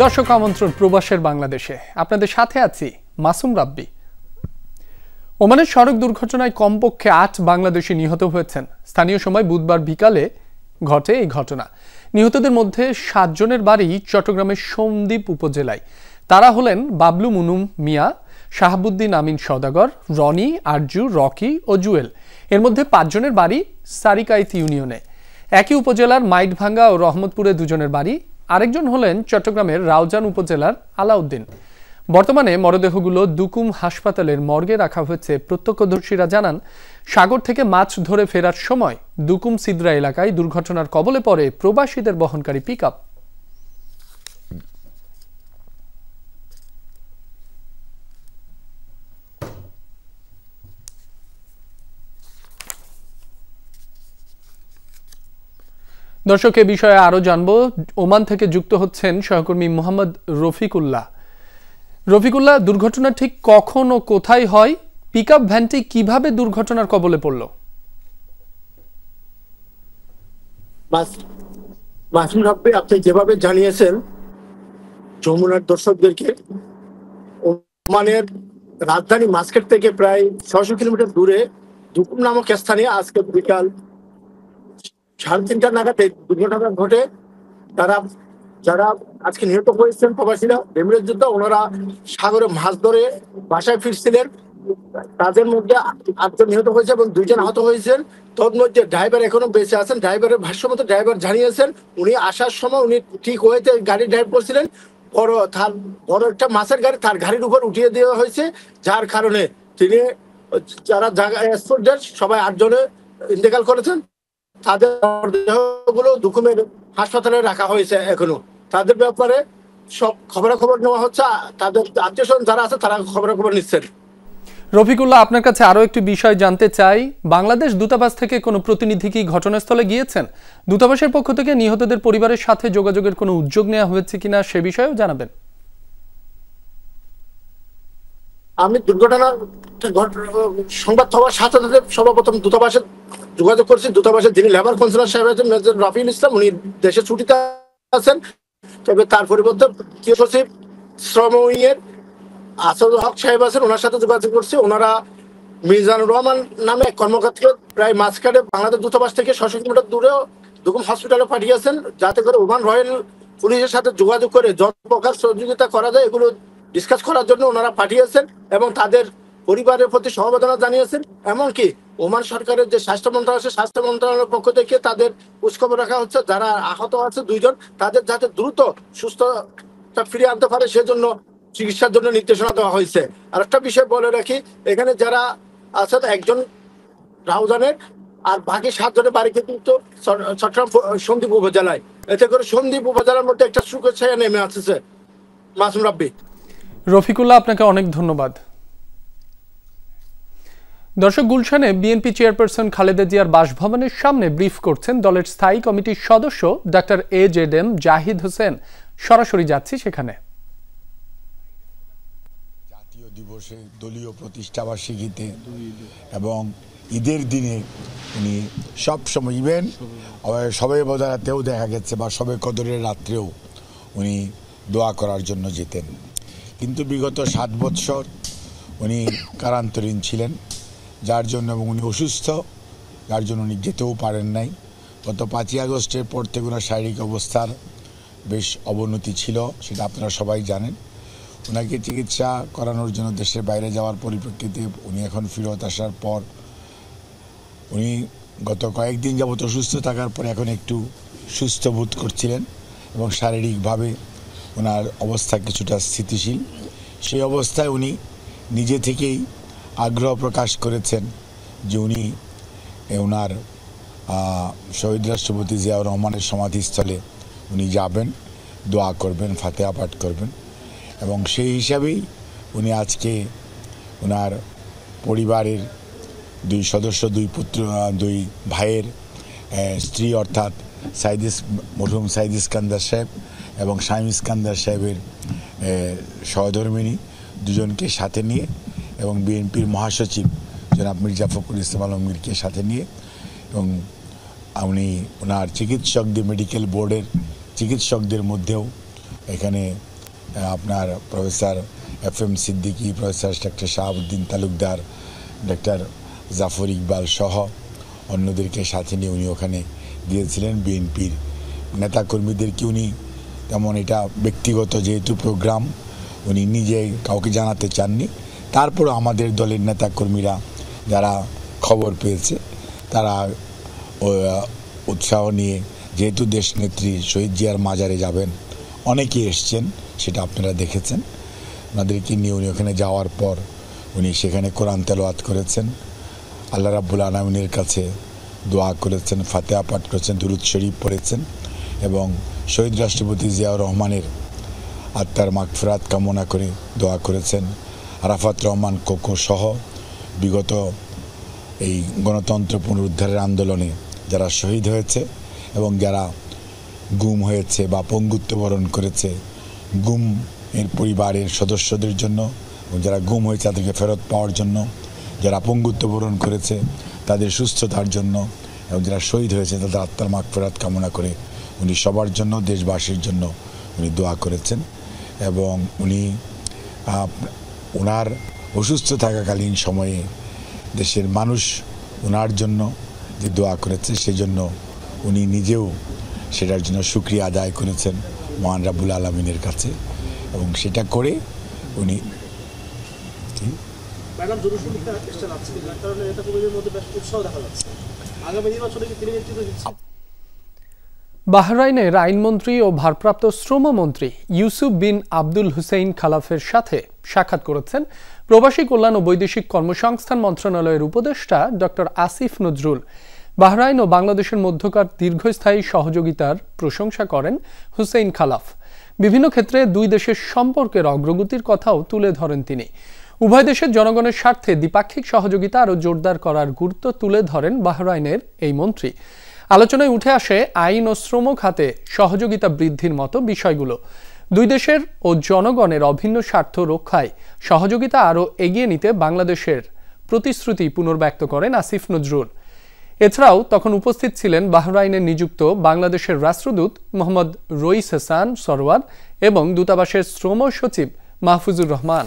দর্শক আমন্ত্রণ প্রবাসের বাংলাদেশে আপনাদের সাথে আছি মাসুম রাব্বি। ওমানের সড়ক দুর্ঘটনায় কমপক্ষে ৮ বাংলাদেশি নিহত হয়েছেন। স্থানীয় সময় বুধবার বিকালে ঘটে এই ঘটনা। নিহতদের মধ্যে ৭ জনের বাড়ি চট্টগ্রামের সোমদ্বীপ উপজেলায়। তারা হলেন বাবলু মুনুম মিয়া, শাহাবুদ্দিন আমিন সওদাগর, রনি, আরজু, রকি ও জুয়েল। এর মধ্যে ৫ জনের বাড়ি সারিকাইত ইউনিয়নে। একই উপজেলার মাইটভাঙ্গা ও রহমতপুরে ২ জনের বাড়ি। আরেকজন হলেন চট্টগ্রামের রাউজান উপজেলার আলাউদ্দিন। বর্তমানে মরদেহগুলো দুকুম হাসপাতালের মর্গে রাখা হয়েছে। প্রত্যক্ষদর্শীরা জানান, সাগর থেকে মাছ ধরে ফেরার সময় দুকুম সিদ্রা এলাকায় দুর্ঘটনার কবলে পড়ে প্রবাসীদের বহনকারী পিকআপ। দর্শক, এ বিষয়ে আরো জানবো। ওমান থেকে যুক্ত হচ্ছেন সহকর্মী মোহাম্মদ রফিকুল্লাহ। রফিকুল্লাহ, দুর্ঘটনা ঠিক কখন ও কোথায় হয়? পিকআপ ভ্যানটি কিভাবে দুর্ঘটনার কবলে পড়ল? মাসুম রাব্বি, আপনি যেভাবে জানিয়েছেন যমুনার দর্শকদেরকে, ওমানের রাজধানী মাস্কেট থেকে প্রায় ৬০০ কিলোমিটার দূরে দুকুম নামক স্থানে আজকে বিকাল ৩:৩০ নাগাদ এই দুর্ঘটনা ঘটে। যারা আজকে নিহত হয়েছেন প্রবাসীরা, বেমিরের যোদ্ধা, ওনারা সাগরে মাছ ধরে বাসায় ফিরছিলেন। তাদের মধ্যে ৮ জন নিহত হয়েছে এবং ২ জন আহত হয়েছেন। তন্মধ্যে ড্রাইভার এখনো বেঁচে আছেন। ড্রাইভারের ভাষ্যমতো ড্রাইভার জানিয়েছেন উনি আসার সময় উনি ঠিক হয়েছে গাড়ি ড্রাইভ করছিলেন, বড় একটা মাছের গাড়ি তার গাড়ির উপর উঠিয়ে দেওয়া হয়েছে, যার কারণে তিনি যারা স্পটদের সবাই ৮ জনে ইন্তেকাল করেছেন। তাদের দেহগুলো দুকুমের হাসপাতালে রাখা হয়েছে। এখনো তাদের ব্যাপারে সব খবরাখবর নেওয়া হচ্ছে। তাদের আত্মীয়স্বজন যারা আছে তারা খবরাখবর নিচ্ছেন। রফিকুল্লাহ, আপনার কাছে আরো একটি বিষয় জানতে চাই। বাংলাদেশ দূতাবাস থেকে কোনো প্রতিনিধি কি ঘটনাস্থলে গিয়েছেন? দূতাবাসের পক্ষ থেকে নিহতদের পরিবারের সাথে যোগাযোগের কোনো উদ্যোগ নেওয়া হয়েছে কিনা সে বিষয়েও জানাবেন। আমি দুর্ঘটনার সংবাদ হওয়ার সাথে সাথে সর্বপ্রথম দূতাবাসে যোগাযোগ করছি। দূতাবাসের যিনি লেবার কনসুলার সাহেব আছেন মেজর রাফিউল ইসলাম, উনি দেশে ছুটিতে আছেন। তবে তার পরিবর্তে তৃতীয় সচিব শ্রম উইংয়ের আসাদুল হক সাহেব আছেন, ওনার সাথে যোগাযোগ করছি। ওনারা মিজানুর রহমান নামে এক কর্মকর্তাকে প্রায় মাঝখানে বাংলাদেশ দূতাবাস থেকে ৬০০ কিলোমিটার দূরেও দুকুম হসপিটালে পাঠিয়েছেন, যাতে করে ওমান রয়্যাল পুলিশের সাথে যোগাযোগ করে যত প্রকার সহযোগিতা করা যায় এগুলো ডিসকাস করার জন্য ওনারা পাঠিয়েছেন এবং তাদের পরিবারের প্রতি সমবেদনা জানিয়েছেন। এমনকি ওমান সরকারের যে স্বাস্থ্য মন্ত্রণালয় আছে, স্বাস্থ্য মন্ত্রণালয়ের পক্ষ থেকে তাদের খোঁজখবর রাখা হচ্ছে। যারা আহত আছে ২ জন, তাদের যাতে দ্রুত সুস্থতা ফিরিয়ে আনতে পারে সেজন্য চিকিৎসার জন্য নির্দেশনা দেওয়া হয়েছে। আর একটা বিষয় বলে রাখি, এখানে যারা আছে ১ জন রাউজানের আর বাকি ৭ জনের বাড়ি কিন্তু চট্টগ্রাম সন্দ্বীপ উপজেলায়। এতে করে সন্দ্বীপ উপজেলার মধ্যে একটা সুখের ছায়া নেমে আসছে। মাসুম রাব্বি। রফিকুল্লাহ, আপনাকে অনেক ধন্যবাদ। দর্শক, গুলশানে বিএনপি চেয়ারপারসন খালেদা জিয়ার বাসভবনের সামনে ব্রিফ করছেন দলের স্থায়ী কমিটির সদস্য ডাক্তার AJM জাহিদ হোসেন। সরাসরি যাচ্ছি সেখানে। জাতীয় দিবসে, দলীয় প্রতিষ্ঠাবার্ষিকীতে এবং ঈদের দিনে উনি সব সময়, ইভেন সবে বদরাতেও দেখা গেছে বা সবে কদরের রাত্রেও উনি দোয়া করার জন্য যেতেন। কিন্তু বিগত ৭ বৎসর উনি কারান্তরীণ ছিলেন, যার জন্য, এবং উনি অসুস্থ, যার জন্য উনি যেতেও পারেন নাই। গত ৫ই আগস্টের পর থেকে ওনার শারীরিক অবস্থার বেশ অবনতি ছিল, সেটা আপনারা সবাই জানেন। ওনাকে চিকিৎসা করানোর জন্য দেশের বাইরে যাওয়ার পরিপ্রেক্ষিতে উনি এখন ফেরত আসার পর উনি গত কয়েকদিন যাবত অসুস্থ থাকার পর এখন একটু সুস্থ বোধ করছিলেন এবং শারীরিকভাবে ওনার অবস্থা কিছুটা স্থিতিশীল। সেই অবস্থায় উনি নিজে থেকেই আগ্রহ প্রকাশ করেছেন যে উনি ওনার শহীদ রাষ্ট্রপতি জিয়াউর রহমানের সমাধিস্থলে উনি যাবেন, দোয়া করবেন, ফাতিহা পাঠ করবেন। এবং সেই হিসাবেই উনি আজকে ওনার পরিবারের 2 সদস্য, 2 ভাইয়ের স্ত্রী অর্থাৎ মরহুম সাইদ ইস্কান্দার সাহেব এবং শামীম ইস্কান্দার সাহেবের সহধর্মিণী 2 জনকে সাথে নিয়ে এবং বিএনপির মহাসচিব জনাব মির্জা ফখরুল ইসলাম আলমগীরকে সাথে নিয়ে এবং উনি ওনার চিকিৎসকদের, মেডিকেল বোর্ডের চিকিৎসকদের মধ্যেও এখানে আপনার professor FM Siddiqui, professor doctor Shahabuddin Talukdar, doctor Zafar Iqbal সহ অন্যদেরকে সাথে নিয়ে উনি ওখানে গিয়েছিলেন। বিএনপির নেতাকর্মীদেরকে উনি তেমন এটা ব্যক্তিগত যেহেতু প্রোগ্রাম উনি নিজে কাউকে জানাতে চাননি। তারপর আমাদের দলের নেতাকর্মীরা যারা খবর পেয়েছে তারা উৎসাহ নিয়ে যেহেতু দেশনেত্রী শহীদ জিয়ার মাজারে যাবেন অনেকে এসছেন, সেটা আপনারা দেখেছেন। ওনাদেরকে নিয়ে উনি ওখানে যাওয়ার পর উনি সেখানে কোরআন তেলাওয়াত করেছেন, আল্লাহ রাব্বুল আলামিনের কাছে দোয়া করেছেন, ফাতিহা পাঠ করেছেন, দুরূদ শরীফ পড়েছেন এবং শহীদ রাষ্ট্রপতি জিয়াউর রহমানের আত্মার মাগফিরাত কামনা করে দোয়া করেছেন। আরাফাত রহমান কোকো সহ বিগত এই গণতন্ত্র পুনরুদ্ধারের আন্দোলনে যারা শহীদ হয়েছে এবং যারা গুম হয়েছে বা পঙ্গুত্ব বরণ করেছে, গুম এর পরিবারের সদস্যদের জন্য এবং যারা গুম হয়েছে তাদেরকে ফেরত পাওয়ার জন্য, যারা পঙ্গুত্ব বরণ করেছে তাদের সুস্থতার জন্য এবং যারা শহীদ হয়েছে তাদের আত্মার মাগফিরাত কামনা করে উনি সবার জন্য, দেশবাসীর জন্য উনি দোয়া করেছেন। এবং উনি ওনার অসুস্থ থাকাকালীন সময়ে দেশের মানুষ ওনার জন্য যে দোয়া করেছে সেজন্য উনি নিজেও সেটার জন্য শুকরিয়া আদায় করেছেন মহান রাব্বুল আলামিনের কাছে এবং সেটা করে উনি বাহরাইনের আইনমন্ত্রী ও ভারপ্রাপ্ত শ্রমমন্ত্রী ইউসুফ বিন আব্দুল হুসেইন খালাফের সাথে সাক্ষাৎ করেছেন প্রবাসী কল্যাণ ও বৈদেশিক কর্মসংস্থান মন্ত্রণালয়ের উপদেষ্টা ডক্টর আসিফ নজরুল। বাহরাইন ও বাংলাদেশের মধ্যকার দীর্ঘস্থায়ী সহযোগিতার প্রশংসা করেন হুসেইন খালাফ। বিভিন্ন ক্ষেত্রে দুই দেশের সম্পর্কের অগ্রগতির কথাও তুলে ধরেন তিনি। উভয় দেশের জনগণের স্বার্থে দ্বিপাক্ষিক সহযোগিতা আরও জোরদার করার গুরুত্ব তুলে ধরেন বাহরাইনের এই মন্ত্রী। আলোচনায় উঠে আসে আইন ও শ্রম খাতে সহযোগিতা বৃদ্ধির মতো বিষয়গুলো। দুই দেশের ও জনগণের অভিন্ন স্বার্থ রক্ষায় সহযোগিতা আরও এগিয়ে নিতে বাংলাদেশের প্রতিশ্রুতি পুনর্ব্যক্ত করেন আসিফ নজরুল। এছাড়াও তখন উপস্থিত ছিলেন বাহরাইনে নিযুক্ত বাংলাদেশের রাষ্ট্রদূত মোহাম্মদ রইস হাসান সরওয়ার এবং দূতাবাসের শ্রম সচিব মাহফুজুর রহমান।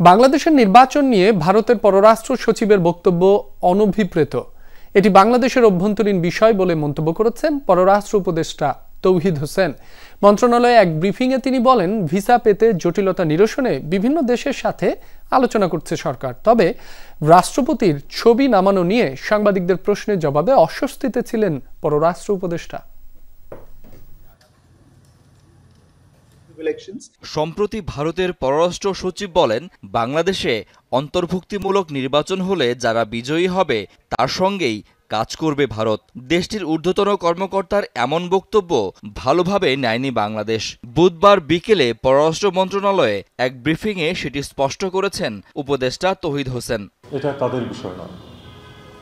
বাংলাদেশের নির্বাচন নিয়ে ভারতের পররাষ্ট্র সচিবের বক্তব্য অনভিপ্রেত। এটি বাংলাদেশের অভ্যন্তরীণ বিষয় বলে মন্তব্য করেছেন পররাষ্ট্র উপদেষ্টা তৌহিদ হোসেন। মন্ত্রণালয়ে এক ব্রিফিংয়ে তিনি বলেন, ভিসা পেতে জটিলতা নিরসনে বিভিন্ন দেশের সাথে আলোচনা করছে সরকার। তবে রাষ্ট্রপতির ছবি নামানো নিয়ে সাংবাদিকদের প্রশ্নের জবাবে অস্বস্তিতে ছিলেন পররাষ্ট্র উপদেষ্টা। সম্প্রতি ভারতের পররাষ্ট্র সচিব বলেন, বাংলাদেশে অন্তর্ভুক্তিমূলক নির্বাচন হলে যারা বিজয়ী হবে তার সঙ্গেই কাজ করবে ভারত। দেশটির ঊর্ধ্বতন কর্মকর্তার এমন বক্তব্য ভালোভাবে নেয়নি বাংলাদেশ। বুধবার বিকেলে পররাষ্ট্র মন্ত্রণালয়ে এক ব্রিফিংয়ে সেটি স্পষ্ট করেছেন উপদেষ্টা তৌহিদ হোসেন। এটা তাদের বিষয় নয়,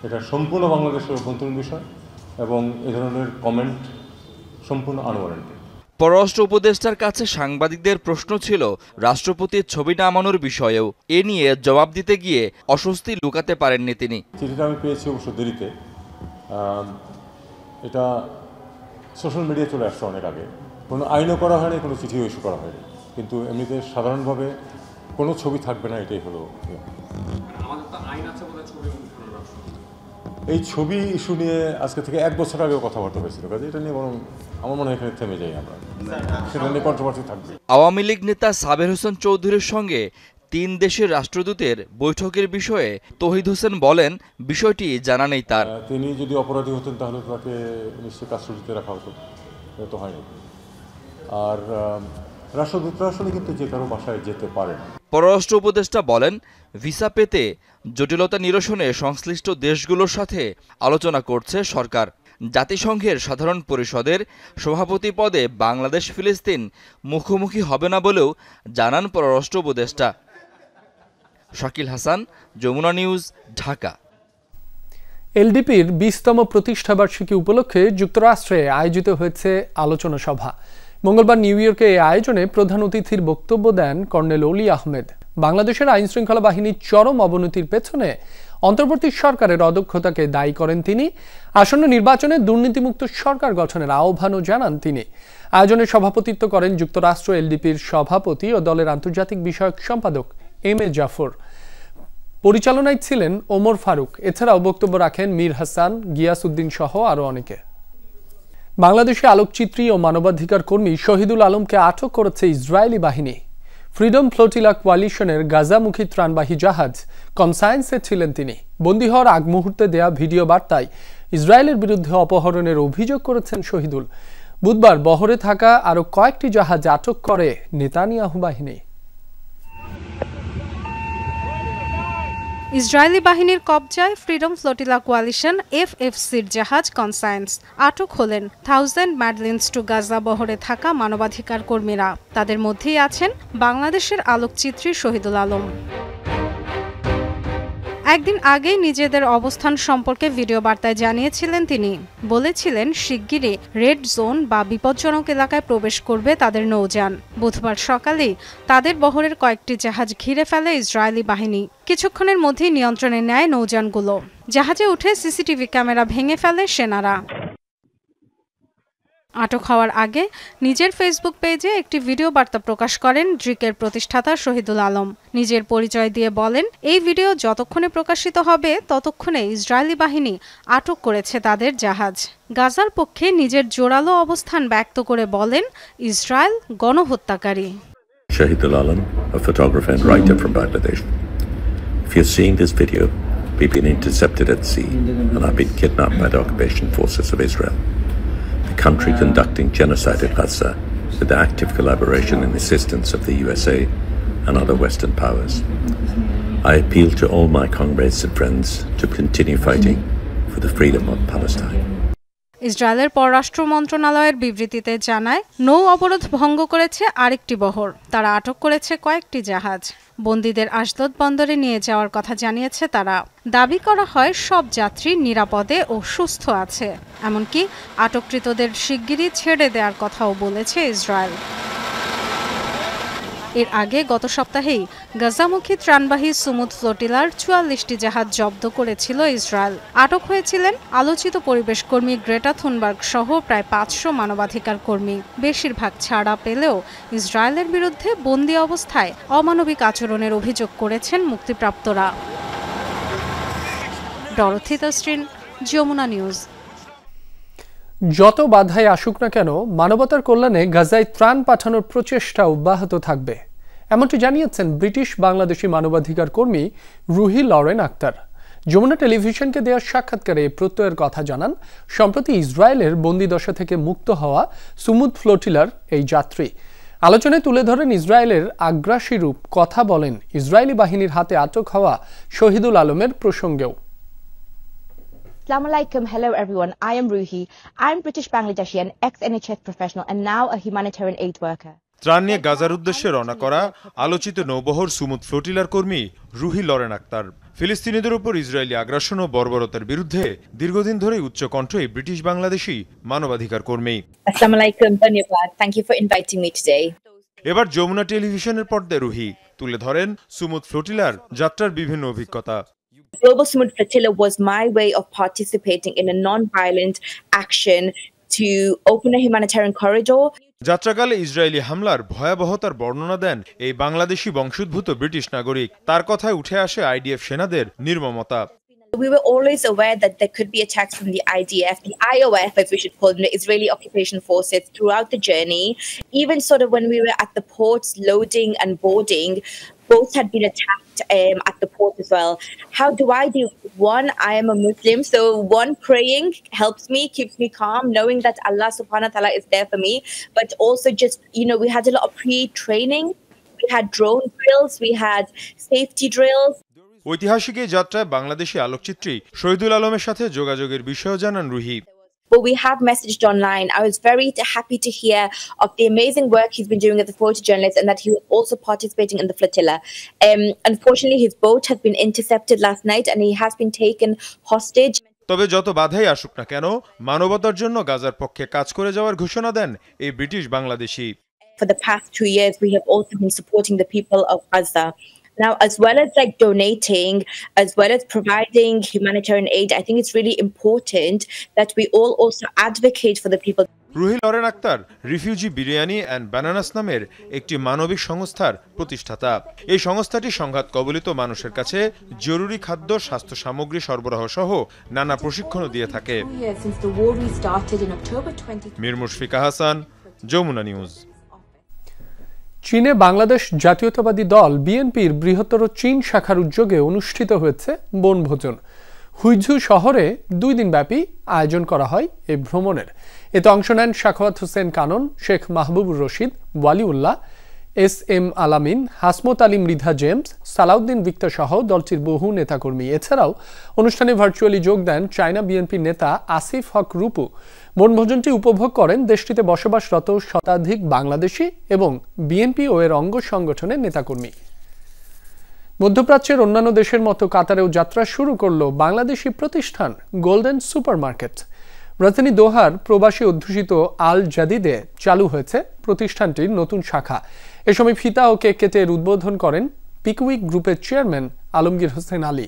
এটা সম্পূর্ণ বাংলাদেশের অভ্যন্তরীণ বিষয় এবং এ ধরনের কমেন্ট সম্পূর্ণ আনওয়ারেন্টেড। পররাষ্ট্র উপদেষ্টার কাছে সাংবাদিকদের প্রশ্ন ছিল রাষ্ট্রপতির ছবি নামানোর বিষয়েও। এ নিয়ে জবাব দিতে গিয়ে অস্বস্তি লুকাতে পারেননি তিনি। চিঠিটা আমি পেয়েছি অবশ্য দেরিতে, এটা সোশ্যাল মিডিয়ায় চলে আসছে অনেক আগে। কোনো আইনও করা হয়নি, কোনো চিঠিও ইস্যু করা হয়নি, কিন্তু এমনিতে সাধারণভাবে কোনো ছবি থাকবে না, এটাই হলো। এই ছবি ইস্যু নিয়ে আজকে থেকে 1 বছর আগেও কথাবার্তা হয়েছিল, কাজে এটা নিয়ে বরং আমার মনে হয় এখানে থেমে যাই আমরা, সেটা নিয়ে কন্ট্রোভার্সি থাকবে। আওয়ামী লীগ নেতা সাবের হোসেন চৌধুরীর সঙ্গে 3 দেশের রাষ্ট্রদূতের বৈঠকের বিষয়ে তৌহিদ হোসেন বলেন, বিষয়টি জানা নেই তার। তিনি যদি অপরাধী হতেন তাহলে তাকে নিশ্চয়ই কাস্টডিতে রাখা হতো, এটা তো হয়নি। আর রাষ্ট্রদূতরা আসলে কিন্তু যে কারো বাসায় যেতে পারেন। পররাষ্ট্র উপদেষ্টা বলেন, ভিসা পেতে জটিলতা নিরসনে সংশ্লিষ্ট দেশগুলোর সাথে আলোচনা করছে সরকার। জাতিসংঘের সাধারণ পরিষদের সভাপতি পদে বাংলাদেশ ফিলিস্তিন মুখোমুখি হবে না বলেও জানান পররাষ্ট্র উপদেষ্টা। শাকিল হাসান, যমুনা নিউজ, ঢাকা। এলডিপির 20তম প্রতিষ্ঠাবার্ষিকী উপলক্ষে যুক্তরাষ্ট্রে আয়োজিত হয়েছে আলোচনা সভা। মঙ্গলবার নিউ ইয়র্কে এই আয়োজনে প্রধান অতিথির বক্তব্য দেন কর্নেল অলি আহমেদ। বাংলাদেশের আইন শৃঙ্খলা বাহিনীর চরম অবনতির পেছনে অন্তর্বর্তী সরকারের অদক্ষতাকে দায়ী করেন তিনি। আসন্ন নির্বাচনে দুর্নীতিমুক্ত সরকার গঠনের আহ্বানও জানান তিনি। আয়োজনে সভাপতিত্ব করেন যুক্তরাষ্ট্র এলডিপির সভাপতি ও দলের আন্তর্জাতিক বিষয়ক সম্পাদক এম এ জাফর। পরিচালনায় ছিলেন ওমর ফারুক। এছাড়াও বক্তব্য রাখেন মীর হাসান, গিয়াস উদ্দিন সহ আরো অনেকে। বাংলাদেশে আলোকচিত্রী ও মানবাধিকার কর্মী শহীদুল আলমকে আটক করেছে ইসরায়েলি বাহিনী। ফ্রিডম ফ্লোটিলা কোয়ালিশনের গাজামুখী ত্রাণবাহী জাহাজ কনসায়েন্সে ছিলেন তিনি। বন্দী হওয়ার আগ মুহূর্তে দেয়া ভিডিও বার্তায় ইসরায়েলের বিরুদ্ধে অপহরণের অভিযোগ করেছেন শহীদুল। বুধবার বহরে থাকা আরো কয়েকটি জাহাজ আটক করে নেতানিয়াহু বাহিনী। ইসরায়েলি বাহিনীর কবজায় ফ্রিডম ফ্লোটিলা কোয়ালিশন এফএফসির জাহাজ কনসায়েন্স। আটক হলেন 1000 ম্যাডলিনস টু গাজা বহরে থাকা মানবাধিকার কর্মীরা। তাদের মধ্যেই আছেন বাংলাদেশের আলোকচিত্রী শহীদুল আলম। একদিন আগেই নিজেদের অবস্থান সম্পর্কে ভিডিও বার্তায় জানিয়েছিলেন তিনি। বলেছিলেন শিগগিরই রেড জোন বা বিপজ্জনক এলাকায় প্রবেশ করবে তাদের নৌযান। বুধবার সকালেই তাদের বহরের কয়েকটি জাহাজ ঘিরে ফেলে ইসরায়েলি বাহিনী। কিছুক্ষণের মধ্যেই নিয়ন্ত্রণে নেয় নৌযানগুলো। জাহাজে উঠে সিসিটিভি ক্যামেরা ভেঙে ফেলে সেনারা। আটক হওয়ার আগে নিজের ফেসবুক পেজে একটি ভিডিও বার্তা প্রকাশ করেন ড্রিকের প্রতিষ্ঠাতা শহীদুল আলম। নিজের পরিচয় দিয়ে বলেন, এই ভিডিও যতক্ষণে প্রকাশিত হবে ততক্ষণে ইসরায়েলি বাহিনী আটক করেছে তাদের জাহাজ। গাজার পক্ষে নিজের জোরালো অবস্থান ব্যক্ত করে বলেন, Israel গণহত্যাকারী। Shahidul Alam, a photographer and writer from Bangladesh. If you're seeing this video, we've been intercepted at sea and I've been kidnapped by the occupation forces of Israel. The country conducting genocide in Gaza with the active collaboration and assistance of the USA and other Western powers. I appeal to all my comrades and friends to continue fighting for the freedom of Palestine. ইসরায়েলের পররাষ্ট্র মন্ত্রণালয়ের বিবৃতিতে জানায়, নৌ অবরোধ ভঙ্গ করেছে আরেকটি বহর। তারা আটক করেছে কয়েকটি জাহাজ। বন্দীদের আশদোদ বন্দরে নিয়ে যাওয়ার কথা জানিয়েছে তারা। দাবি করা হয় সব যাত্রী নিরাপদে ও সুস্থ আছে। এমনকি আটককৃতদের শিগগিরই ছেড়ে দেওয়ার কথাও বলেছে ইসরায়েল। এর আগে গত সপ্তাহেই গাজামুখী ত্রাণবাহী সুমুদ ফ্লোটিলার 44টি জাহাজ জব্দ করেছিল ইসরায়েল। আটক হয়েছিলেন আলোচিত পরিবেশ কর্মী গ্রেটা থুনবার্গ সহ প্রায় 500 মানবাধিকার কর্মী। বেশিরভাগ ছাড়া পেলেও ইসরায়েলের বিরুদ্ধে বন্দী অবস্থায় অমানবিক আচরণের অভিযোগ করেছেন মুক্তিপ্রাপ্তরা। Dorothy Tasrin, Jamuna News. যত বাধাই আসুক না কেন মানবতার কল্যাণে গাজায় ত্রাণ পাঠানোর প্রচেষ্টা অব্যাহত থাকবে, এমনটি জানিয়েছেন ব্রিটিশ বাংলাদেশি মানবাধিকার কর্মী রুহি লরেন আক্তার। যমুনা টেলিভিশনকে দেওয়া সাক্ষাৎকারে প্রত্যয়ের কথা জানান সম্প্রতি ইসরায়েলের বন্দিদশা থেকে মুক্ত হওয়া সুমুদ ফ্লোটিলার এই যাত্রী। আলোচনায় তুলে ধরেন ইসরায়েলের আগ্রাসী রূপ, কথা বলেন ইসরায়েলি বাহিনীর হাতে আটক হওয়া শহীদুল আলমের প্রসঙ্গেও। Assalamu alaikum. Hello everyone. I am Ruhi. I'm British Bangladeshi, an ex-NHS professional and now a humanitarian aid worker. ত্রাণ নিয়ে গাজার উদ্দেশ্যে রওনা করা আলোচিত নৌবহর সুমুদ ফ্লোটিলার কর্মী রুহি লরেন আক্তার। ফিলিস্তিনিদের উপর ইসরায়েলি আগ্রাসন ও বর্বরতার বিরুদ্ধে দীর্ঘদিন ধরে উচ্চকণ্ঠ এই ব্রিটিশ বাংলাদেশি মানবাধিকার কর্মী। Assalamu alaikum. Dhanyawad. Thank you for inviting me today. এবার যমুনা টেলিভিশনের পর্দায় রুহি তুলে ধরেন সুমুদ ফ্লোটিলার যাত্রার বিভিন্ন অভিজ্ঞতা। Global Sumud Flotilla was my way of participating in a non-violent action to open a humanitarian corridor. যাত্রাকালে ইসরায়েলি হামলার ভয়াবহতার বর্ণনা দেন এই বাংলাদেশি বংশোদ্ভূত ব্রিটিশ নাগরিক। তার কথায় উঠে আসে আইডিএফ সেনাদের নির্মমতা। We were always aware that there could be attacks from the IDF, the IOF as we should call them, the Israeli occupation forces throughout the journey. Even sort of when we were at the ports loading and boarding, boats had been attacked at the port as well. How do I deal? One, I am a Muslim, so one, praying helps me, keeps me calm, knowing that Allah subhanahu wa ta'ala is there for me. But also just, we had a lot of pre-training. We had drone drills, we had safety drills. ঐতিহাসিক এই যাত্রায় বাংলাদেশি আলোকচিত্রী শহীদুল আলমের সাথে যোগাযোগের বিষয়ও জানান Ruhi. But we have messaged online. I was very happy to hear of the amazing work he's been doing as a photojournalist and that he was also participating in the flotilla. Unfortunately, his boat has been intercepted last night and he has been taken hostage. তবে যত বাধাই আসুক না কেন মানবতার জন্য গাজার পক্ষে কাজ করে যাওয়ার ঘোষণা দেন এই British Bangladeshi. For the past 2 years, we have also been supporting the people of Gaza. Now, as well as like donating, as well as providing humanitarian aid, I think it's really important that we all also advocate for the people. Ruhi Loren Akter refugee biryani and bananas নামের একটি মানবিক সংস্থার প্রতিষ্ঠাতা। এই সংস্থাটি সংঘাত কবলিত মানুষের কাছে জরুরি খাদ্য, স্বাস্থ্য সামগ্রী সরবরাহ সহ নানা প্রশিক্ষণও দিয়ে থাকে। মীর মুশফিকা হাসান, যমুনা নিউজ। চীনে বাংলাদেশ জাতীয়তাবাদী দল বিএনপির বৃহত্তর চীন শাখার উদ্যোগে অনুষ্ঠিত হয়েছে বনভোজন। হুইঝু শহরে 2 দিনব্যাপী আয়োজন করা হয় এই ভ্রমণের। এতে অংশ নেন সাখাওয়াত হোসেন কানন, শেখ মাহবুবুর রশিদ, ওয়ালিউল্লাহ, এস.এম. আলামিন, হাসমত আলী মৃধা জেমস, সালাউদ্দিন ভিক্টর সহ দলটির বহু নেতাকর্মী। এছাড়াও অনুষ্ঠানে ভার্চুয়ালি যোগ দেন চায়না বিএনপি নেতা আসিফ হক রূপু। বনভোজনটি উপভোগ করেন দেশটিতে বসবাসরত শতাধিক বাংলাদেশি এবং বিএনপি ও এর অঙ্গ সংগঠনের নেতাকর্মী। মধ্যপ্রাচ্যের অন্যান্য দেশের মতো কাতারেও যাত্রা শুরু করল বাংলাদেশি প্রতিষ্ঠান গোল্ডেন সুপারমার্কেট। রাজধানী দোহার প্রবাসী অধ্যুষিত আল জাদিদে চালু হয়েছে প্রতিষ্ঠানটির নতুন শাখা। এ সময় ফিতা ও কেক কেটে এর উদ্বোধন করেন পিকউইক গ্রুপের চেয়ারম্যান আলমগীর হোসেন আলী।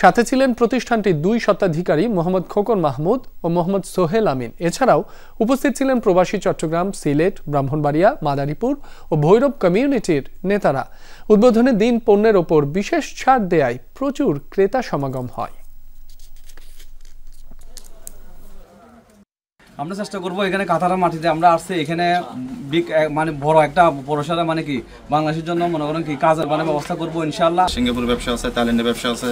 সাথে ছিলেন প্রতিষ্ঠানটির 2 স্বত্বাধিকারী মোহাম্মদ খোকন মাহমুদ ও মোহাম্মদ সোহেল আমিন। এছাড়াও উপস্থিত ছিলেন প্রবাসী চট্টগ্রাম, সিলেট, ব্রাহ্মণবাড়িয়া, মাদারীপুর ও ভৈরব কমিউনিটির নেতারা। উদ্বোধনের দিন পণ্যের ওপর বিশেষ ছাড় দেয়ায় প্রচুর ক্রেতা সমাগম হয়। আমরা চেষ্টা করবো এখানে কাতারের মাটিতে আমরা আসছি, এখানে মানে বড় একটা পরিসরে মানে কি বাংলাদেশের জন্য মনে করেন কি কাজের মানে ব্যবস্থা করবো ইনশাআল্লাহ। সিঙ্গাপুর ব্যবসা আছে, থাইল্যান্ডের ব্যবসা আছে,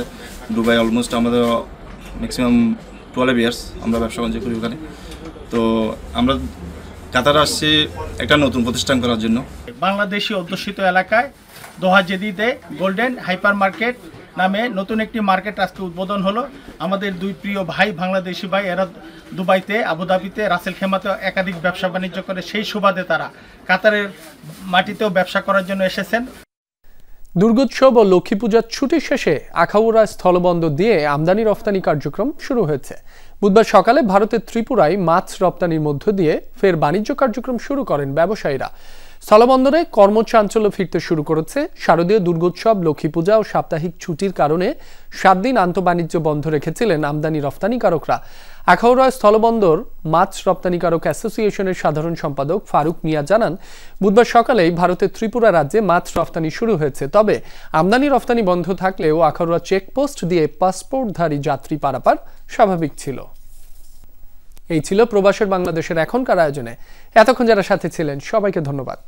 দুবাই অলমোস্ট আমাদের ম্যাক্সিমাম 12 ইয়ার্স আমরা ব্যবসা বাণিজ্য করি ওখানে। তো আমরা কাতারে আসছি একটা নতুন প্রতিষ্ঠান করার জন্য। বাংলাদেশি অধ্যুষিত এলাকায় দোহা জেদিতে গোল্ডেন হাইপার মার্কেট নামে নতুন একটি মার্কেট আজকে উদ্বোধন হলো। আমাদের 2 প্রিয় ভাই, বাংলাদেশি ভাই, এরা দুবাইতে, আবুধাবিতে, রাসেল খেমাতে একাধিক ব্যবসা বাণিজ্য করে, সেই সুবাদে তারা কাতারের মাটিতেও ব্যবসা করার জন্য এসেছেন। দুর্গোৎসব ও লক্ষ্মী পূজার ছুটি শেষে আখাউড়া স্থলবন্দর দিয়ে আমদানি রফতানি কার্যক্রম শুরু হয়েছে। বুধবার সকালে ভারতের ত্রিপুরায় মাছ রপ্তানির মধ্য দিয়ে ফের বাণিজ্য কার্যক্রম শুরু করেন ব্যবসায়ীরা। স্থলবন্দরে কর্মচাঞ্চল্য ফিরতে শুরু করেছে। শারদীয় দুর্গোৎসব, লক্ষ্মী পূজা ও সাপ্তাহিক ছুটির কারণে 7 দিন আন্তঃবাণিজ্য বন্ধ রেখেছিলেন আমদানি রফতানিকারকরা। আখাউড়া স্থলবন্দর মাছ রপ্তানিকারক অ্যাসোসিয়েশনের সাধারণ সম্পাদক ফারুক মিয়া জানান, বুধবার সকালেই ভারতের ত্রিপুরা রাজ্যে মাছ রফতানি শুরু হয়েছে। তবে আমদানি রফতানি বন্ধ থাকলেও আখাউড়া চেকপোস্ট দিয়ে পাসপোর্টধারী যাত্রী পারাপার স্বাভাবিক ছিল। এই ছিল প্রবাসের বাংলাদেশের এখনকার আয়োজনে। এতক্ষণ যারা সাথে ছিলেন সবাইকে ধন্যবাদ।